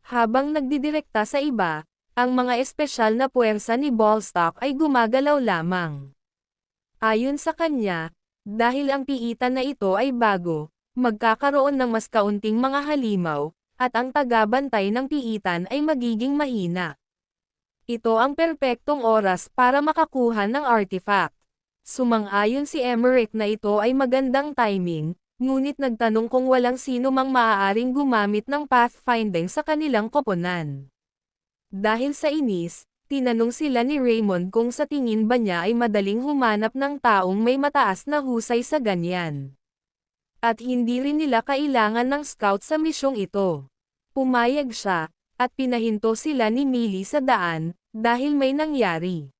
Habang nagdidirekta sa iba, ang mga espesyal na puwersa ni Ballstock ay gumagalaw lamang. Ayon sa kanya, dahil ang piitan na ito ay bago, magkakaroon ng mas kaunting mga halimaw, at ang tagabantay ng piitan ay magiging mahina. Ito ang perpektong oras para makakuha ng artifact. Sumang-ayon si Emmerich na ito ay magandang timing, ngunit nagtanong kung walang sino mang maaaring gumamit ng pathfinding sa kanilang koponan. Dahil sa inis, tinanong sila ni Raymond kung sa tingin ba niya ay madaling humanap ng taong may mataas na husay sa ganyan. At hindi rin nila kailangan ng scout sa misyong ito. Pumayag siya, at pinahinto sila ni Millie sa daan, dahil may nangyari.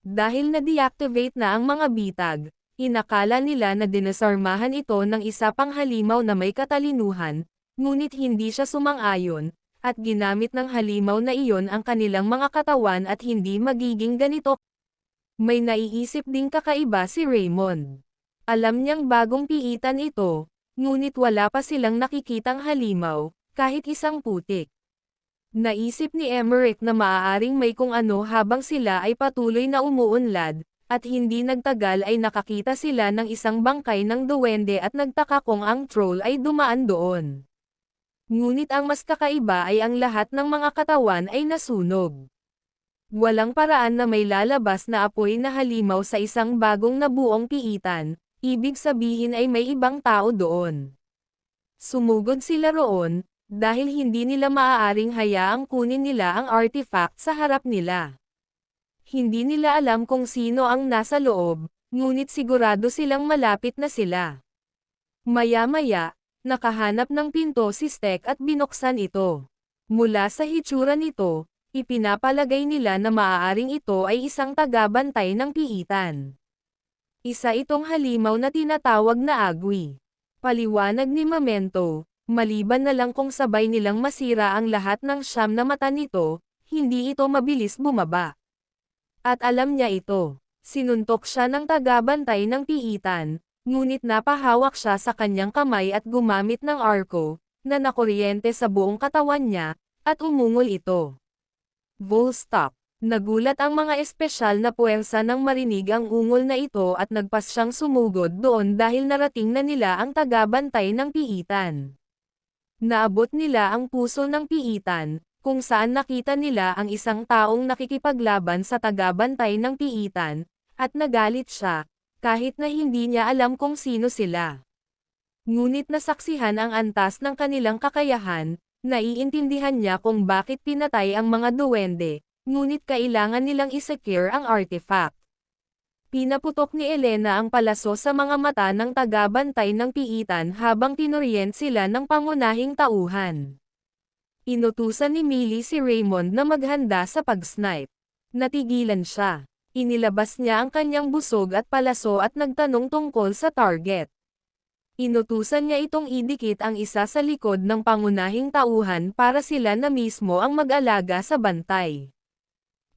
Dahil na-deactivate na ang mga bitag, inakala nila na dinasarmahan ito ng isa pang halimaw na may katalinuhan, ngunit hindi siya sumang-ayon, at ginamit ng halimaw na iyon ang kanilang mga katawan at hindi magiging ganito. May naiisip ding kakaiba si Raymond. Alam niyang bagong piitan ito, ngunit wala pa silang nakikitang halimaw, kahit isang putik. Naisip ni Emmerich na maaaring may kung ano habang sila ay patuloy na umuunlad, at hindi nagtagal ay nakakita sila ng isang bangkay ng duwende at nagtaka kung ang troll ay dumaan doon. Ngunit ang mas kakaiba ay ang lahat ng mga katawan ay nasunog. Walang paraan na may lalabas na apoy na halimaw sa isang bagong nabuong piitan, ibig sabihin ay may ibang tao doon. Sumugod sila roon, dahil hindi nila maaaring hayaang kunin nila ang artifact sa harap nila. Hindi nila alam kung sino ang nasa loob, ngunit sigurado silang malapit na sila. Maya-maya, nakahanap ng pinto si Steck at binuksan ito. Mula sa hitsura nito, ipinapalagay nila na maaaring ito ay isang tagabantay ng piitan. Isa itong halimaw na tinatawag na agwi. Paliwanag ni Memento, maliban na lang kung sabay nilang masira ang lahat ng siyam na mata nito, hindi ito mabilis bumaba. At alam niya ito. Sinuntok siya ng tagabantay ng piitan, ngunit napahawak siya sa kanyang kamay at gumamit ng arko, na nakuryente sa buong katawan niya, at umungol ito. Volstop. Nagulat ang mga espesyal na puwersa nang marinig ang ungol na ito at nagpas siyang sumugod doon dahil narating na nila ang tagabantay ng piitan. Naabot nila ang puso ng piitan, kung saan nakita nila ang isang taong nakikipaglaban sa tagabantay ng piitan, at nagalit siya, kahit na hindi niya alam kung sino sila. Ngunit nasaksihan ang antas ng kanilang kakayahan, naiintindihan niya kung bakit pinatay ang mga duwende, ngunit kailangan nilang i-secure ang artifact. Pinaputok ni Elena ang palaso sa mga mata ng tagabantay ng piitan habang tinuryent sila ng pangunahing tauhan. Inutusan ni Millie si Raymond na maghanda sa pag-snipe. Natigilan siya. Inilabas niya ang kanyang busog at palaso at nagtanong tungkol sa target. Inutusan niya itong idikit ang isa sa likod ng pangunahing tauhan para sila na mismo ang mag-alaga sa bantay.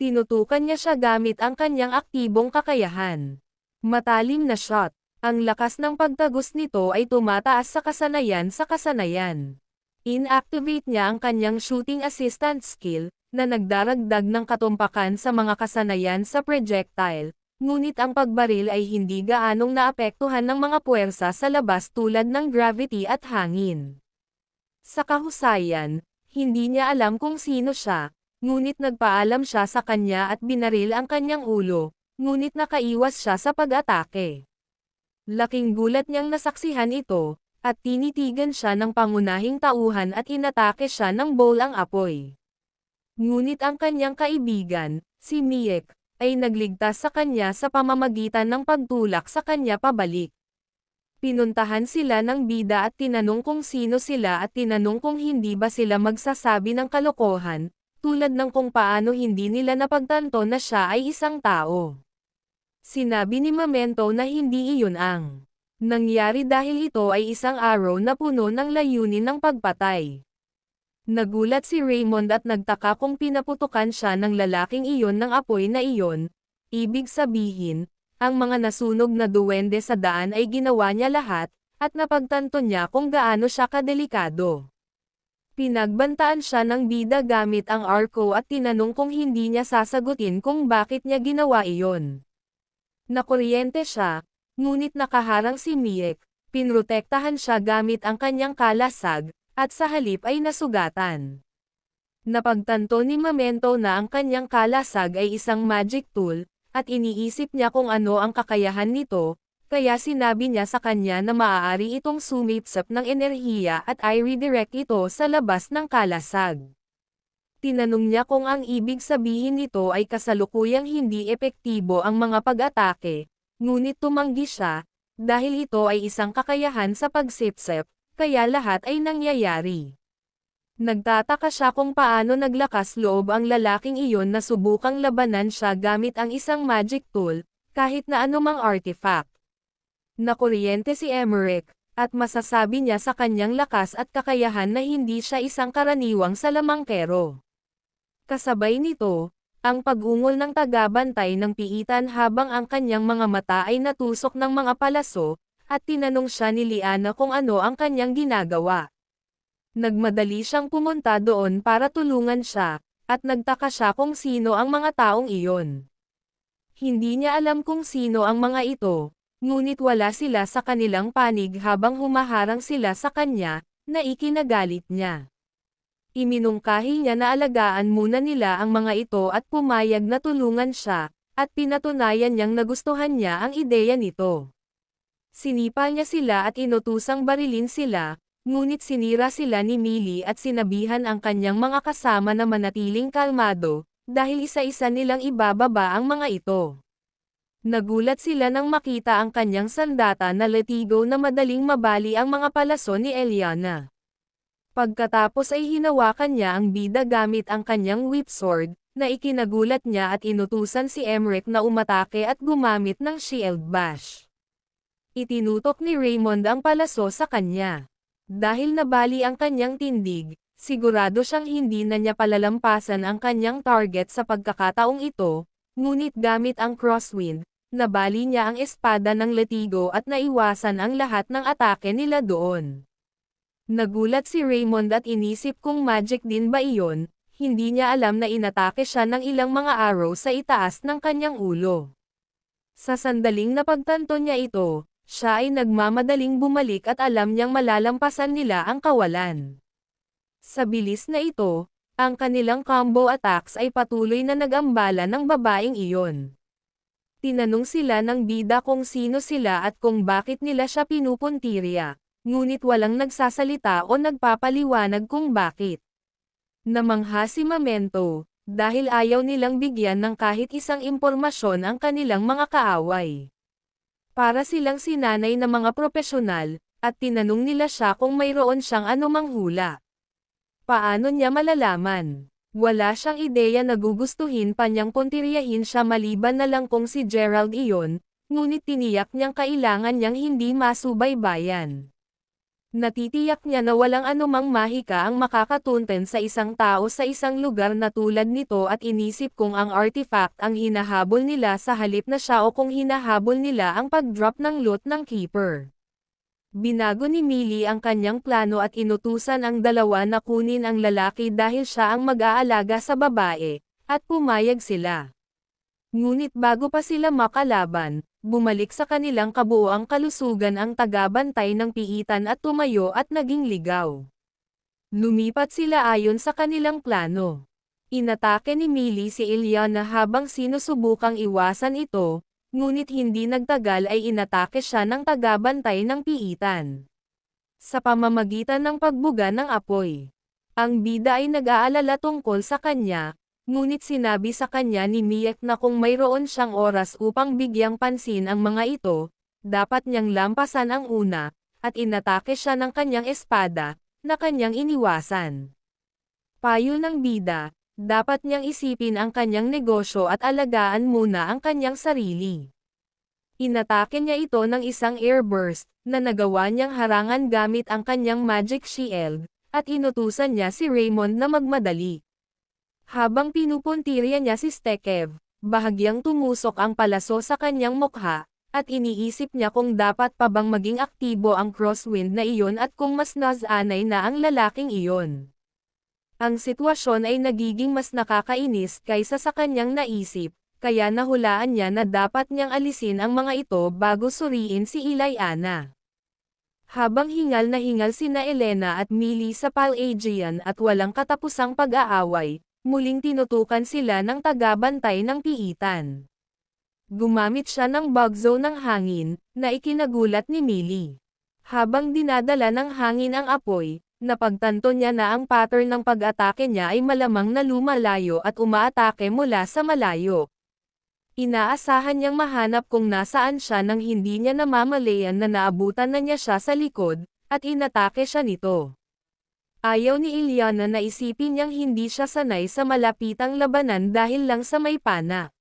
Tinutukan niya siya gamit ang kanyang aktibong kakayahan. Matalim na shot. Ang lakas ng pagtagos nito ay tumataas sa kasanayan. Inactivate niya ang kanyang shooting assistant skill, na nagdaragdag ng katumpakan sa mga kasanayan sa projectile, ngunit ang pagbaril ay hindi gaanong naapektuhan ng mga puwersa sa labas tulad ng gravity at hangin. Sa kahusayan, hindi niya alam kung sino siya, ngunit nagpaalam siya sa kanya at binaril ang kanyang ulo, ngunit nakaiwas siya sa pag-atake. Laking gulat niyang nasaksihan ito, at tinitigan siya ng pangunahing tauhan at inatake siya ng bowl ang apoy. Ngunit ang kanyang kaibigan, si Miek, ay nagligtas sa kanya sa pamamagitan ng pagtulak sa kanya pabalik. Pinuntahan sila ng bida at tinanong kung sino sila at tinanong kung hindi ba sila magsasabi ng kalokohan, tulad ng kung paano hindi nila napagtanto na siya ay isang tao. Sinabi ni Memento na hindi iyon ang nangyari dahil ito ay isang arrow na puno ng layunin ng pagpatay. Nagulat si Raymond at nagtaka kung pinaputukan siya ng lalaking iyon ng apoy na iyon, ibig sabihin, ang mga nasunog na duwende sa daan ay ginawa niya lahat, at napagtanto niya kung gaano siya kadelikado. Pinagbantaan siya ng bida gamit ang arko at tinanong kung hindi niya sasagutin kung bakit niya ginawa iyon. Nakuryente siya, ngunit nakaharang si Miek, pinrotektahan siya gamit ang kanyang kalasag, at sa halip ay nasugatan. Napagtanto ni Memento na ang kanyang kalasag ay isang magic tool, at iniisip niya kung ano ang kakayahan nito, kaya sinabi niya sa kanya na maaari itong sumipsap ng enerhiya at i-redirect ito sa labas ng kalasag. Tinanong niya kung ang ibig sabihin nito ay kasalukuyang hindi epektibo ang mga pag-atake, ngunit tumanggi siya, dahil ito ay isang kakayahan sa pagsipsip, kaya lahat ay nangyayari. Nagtataka siya kung paano naglakas loob ang lalaking iyon na subukang labanan siya gamit ang isang magic tool, kahit na anumang artifact. Nakuryente si Emmerich, at masasabi niya sa kanyang lakas at kakayahan na hindi siya isang karaniwang salamangkero. Kasabay nito, ang pag-ungol ng tagabantay ng piitan habang ang kanyang mga mata ay natusok ng mga palaso, at tinanong siya ni Liana kung ano ang kanyang ginagawa. Nagmadali siyang pumunta doon para tulungan siya, at nagtaka siya kung sino ang mga taong iyon. Hindi niya alam kung sino ang mga ito, ngunit wala sila sa kanilang panig habang humaharang sila sa kanya, na ikinagalit niya. Iminungkahi niya na alagaan muna nila ang mga ito at pumayag na tulungan siya, at pinatunayan niyang nagustuhan niya ang ideya nito. Sinipa niya sila at inutusang barilin sila, ngunit sinira sila ni Millie at sinabihan ang kanyang mga kasama na manatiling kalmado, dahil isa-isa nilang ibababa ang mga ito. Nagulat sila nang makita ang kanyang sandata na latigo na madaling mabali ang mga palaso ni Eliana. Pagkatapos ay hinawakan niya ang bida gamit ang kanyang whip sword, na ikinagulat niya at inutusan si Emmerich na umatake at gumamit ng shield bash. Itinutok ni Raymond ang palaso sa kanya. Dahil nabali ang kanyang tindig, sigurado siyang hindi na niya palalampasan ang kanyang target sa pagkakataong ito, ngunit gamit ang crosswind, nabali niya ang espada ng latigo at naiwasan ang lahat ng atake nila doon. Nagulat si Raymond at inisip kung magic din ba iyon, hindi niya alam na inatake siya ng ilang mga arrow sa itaas ng kanyang ulo. Sa sandaling napagtanto niya ito, siya ay nagmamadaling bumalik at alam niyang malalampasan nila ang kawalan. Sa bilis na ito, ang kanilang combo attacks ay patuloy na nag-ambala ng babaeng iyon. Tinanong sila ng bida kung sino sila at kung bakit nila siya pinupuntirya, ngunit walang nagsasalita o nagpapaliwanag kung bakit. Namangha si Memento, dahil ayaw nilang bigyan ng kahit isang impormasyon ang kanilang mga kaaway. Para silang sinanay na mga propesyonal, at tinanong nila siya kung mayroon siyang anumang hula. Paano niya malalaman? Wala siyang ideya na gugustuhin pa niyang puntiryahin siya maliban na lang kung si Gerald iyon, ngunit tiniyak niyang kailangan niyang hindi masubaybayan. Natitiyak niya na walang anumang mahika ang makakatunten sa isang tao sa isang lugar na tulad nito at inisip kung ang artifact ang hinahabol nila sa halip na siya o kung hinahabol nila ang pag-drop ng loot ng Keeper. Binago ni Millie ang kanyang plano at inutusan ang dalawa na kunin ang lalaki dahil siya ang mag-aalaga sa babae, at pumayag sila. Ngunit bago pa sila makalaban, bumalik sa kanilang kabuoang kalusugan ang tagabantay ng piitan at tumayo at naging ligaw. Lumipat sila ayon sa kanilang plano. Inatake ni Millie si Eliana habang sinusubukang iwasan ito, ngunit hindi nagtagal ay inatake siya ng tagabantay ng piitan. Sa pamamagitan ng pagbuga ng apoy. Ang bida ay nag-aalala tungkol sa kanya, ngunit sinabi sa kanya ni Miek na kung mayroon siyang oras upang bigyang pansin ang mga ito, dapat niyang lampasan ang una, at inatake siya ng kanyang espada, na kanyang iniwasan. Payo ng bida, dapat niyang isipin ang kanyang negosyo at alagaan muna ang kanyang sarili. Inatake niya ito ng isang airburst, na nagawa niyang harangan gamit ang kanyang magic shield, at inutusan niya si Raymond na magmadali. Habang pinupuntirya niya si Stekev, bahagyang tumusok ang palaso sa kanyang mukha, at iniisip niya kung dapat pa bang maging aktibo ang crosswind na iyon at kung mas nasanay na ang lalaking iyon. Ang sitwasyon ay nagiging mas nakakainis kaysa sa kanyang naisip, kaya nahulaan niya na dapat niyang alisin ang mga ito bago suriin si Ilayana. Habang hingal na hingal sina Elena at Millie sa Palladian at walang katapusang pag-aaway, muling tinutukan sila ng tagabantay ng piitan. Gumamit siya ng bugzo ng hangin, na ikinagulat ni Millie. Habang dinadala ng hangin ang apoy, napagtanto niya na ang pattern ng pag-atake niya ay malamang na lumalayo at umaatake mula sa malayo. Inaasahan niyang mahanap kung nasaan siya nang hindi niya namamalayan na naabutan na niya siya sa likod, at inatake siya nito. Ayaw ni Ilyana na isipin niyang hindi siya sanay sa malapitang labanan dahil lang sa may pana.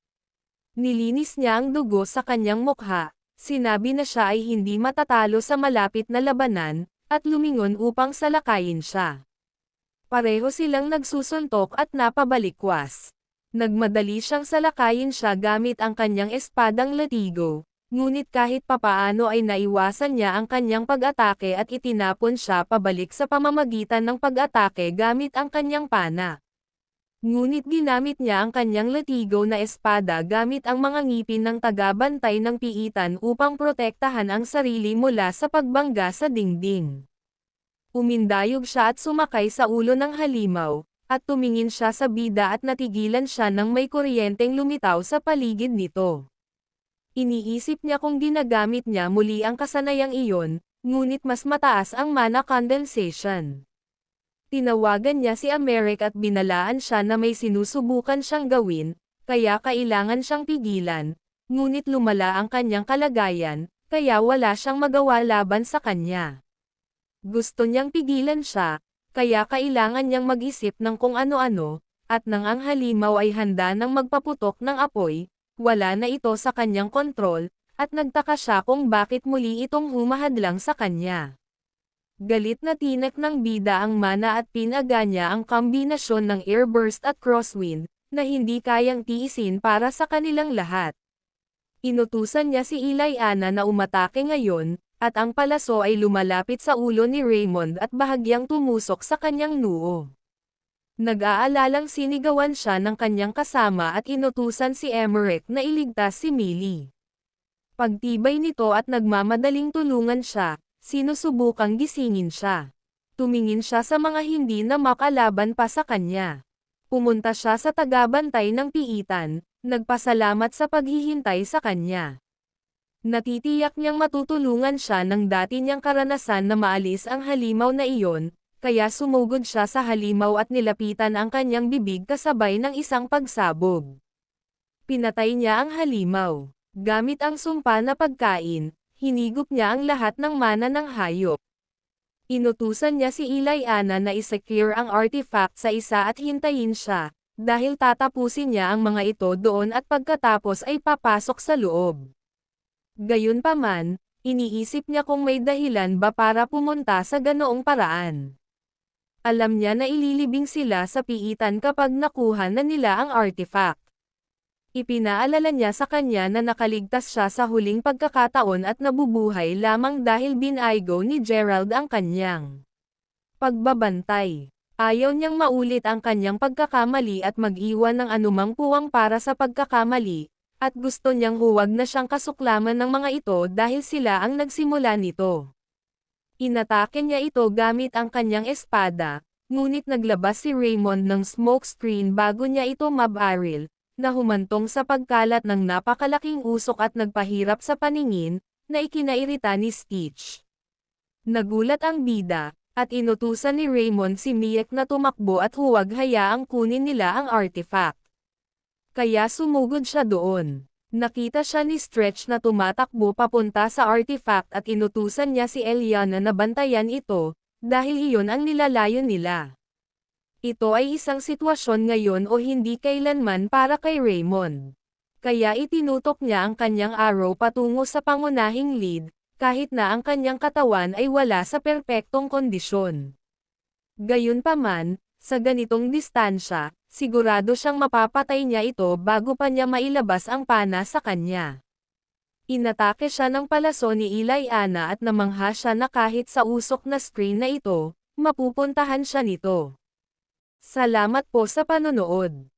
Nilinis niya ang dugo sa kanyang mukha, sinabi na siya ay hindi matatalo sa malapit na labanan, at lumingon upang salakayin siya. Pareho silang nagsusuntok at napabalikwas. Nagmadali siyang salakayin siya gamit ang kanyang espadang latigo, ngunit kahit papaano ay naiwasan niya ang kanyang pag-atake at itinapon siya pabalik sa pamamagitan ng pag-atake gamit ang kanyang pana. Ngunit ginamit niya ang kanyang latigo na espada gamit ang mga ngipin ng tagabantay ng piitan upang protektahan ang sarili mula sa pagbangga sa dingding. Umindayog siya at sumakay sa ulo ng halimaw, at tumingin siya sa bida at natigilan siya nang may kuryenteng lumitaw sa paligid nito. Iniisip niya kung ginagamit niya muli ang kasanayang iyon, ngunit mas mataas ang mana condensation. Tinawagan niya si Americ at binalaan siya na may sinusubukan siyang gawin, kaya kailangan siyang pigilan, ngunit lumala ang kanyang kalagayan, kaya wala siyang magawa laban sa kanya. Gusto niyang pigilan siya, kaya kailangan niyang mag-isip ng kung ano-ano, at nang ang halimaw ay handa ng magpaputok ng apoy, wala na ito sa kanyang kontrol, at nagtaka siya kung bakit muli itong humahadlang sa kanya. Galit na tinak ng bida ang mana at pinaga niya ang kombinasyon ng airburst at crosswind, na hindi kayang tiisin para sa kanilang lahat. Inutusan niya si Ilayana na umatake ngayon, at ang palaso ay lumalapit sa ulo ni Raymond at bahagyang tumusok sa kanyang noo. Nag-aalalang sinigawan siya ng kanyang kasama at inutusan si Emmerich na iligtas si Millie. Pagtibay nito at nagmamadaling tulungan siya, sinusubukang gisingin siya. Tumingin siya sa mga hindi na makalaban pa sa kanya. Pumunta siya sa tagabantay ng piitan, nagpasalamat sa paghihintay sa kanya. Natitiyak niyang matutulungan siya ng dati niyang karanasan na maalis ang halimaw na iyon, kaya sumugod siya sa halimaw at nilapitan ang kanyang bibig kasabay ng isang pagsabog. Pinatay niya ang halimaw. Gamit ang sumpa na pagkain, hinigop niya ang lahat ng mana ng hayop. Inutusan niya si Ilayana na isecure ang artifact sa isa at hintayin siya, dahil tatapusin niya ang mga ito doon at pagkatapos ay papasok sa loob. Gayunpaman, iniisip niya kung may dahilan ba para pumunta sa ganoong paraan. Alam niya na ililibing sila sa piitan kapag nakuha na nila ang artifact. Ipinaalala niya sa kanya na nakaligtas siya sa huling pagkakataon at nabubuhay lamang dahil binaygo ni Gerald ang kanyang pagbabantay. Ayaw niyang maulit ang kanyang pagkakamali at mag-iwan ng anumang puwang para sa pagkakamali, at gusto niyang huwag na siyang kasuklaman ng mga ito dahil sila ang nagsimula nito. Inatake niya ito gamit ang kanyang espada, ngunit naglabas si Raymond ng smokescreen bago niya ito mabaril, na humantong sa pagkalat ng napakalaking usok at nagpahirap sa paningin, na ikinairita ni Stitch. Nagulat ang bida, at inutusan ni Raymond si Miek na tumakbo at huwag hayaang kunin nila ang artifact. Kaya sumugod siya doon. Nakita siya ni Stretch na tumatakbo papunta sa artifact at inutusan niya si Eliana na bantayan ito, dahil iyon ang nilalayon nila. Ito ay isang sitwasyon ngayon o hindi kailanman para kay Raymond. Kaya itinutok niya ang kanyang arrow patungo sa pangunahing lead, kahit na ang kanyang katawan ay wala sa perpektong kondisyon. Gayunpaman, sa ganitong distansya, sigurado siyang mapapatay niya ito bago pa niya mailabas ang pana sa kanya. Inatake siya ng palaso ni Ilayana at namangha siya na kahit sa usok na screen na ito, mapupuntahan siya nito. Salamat po sa panonood.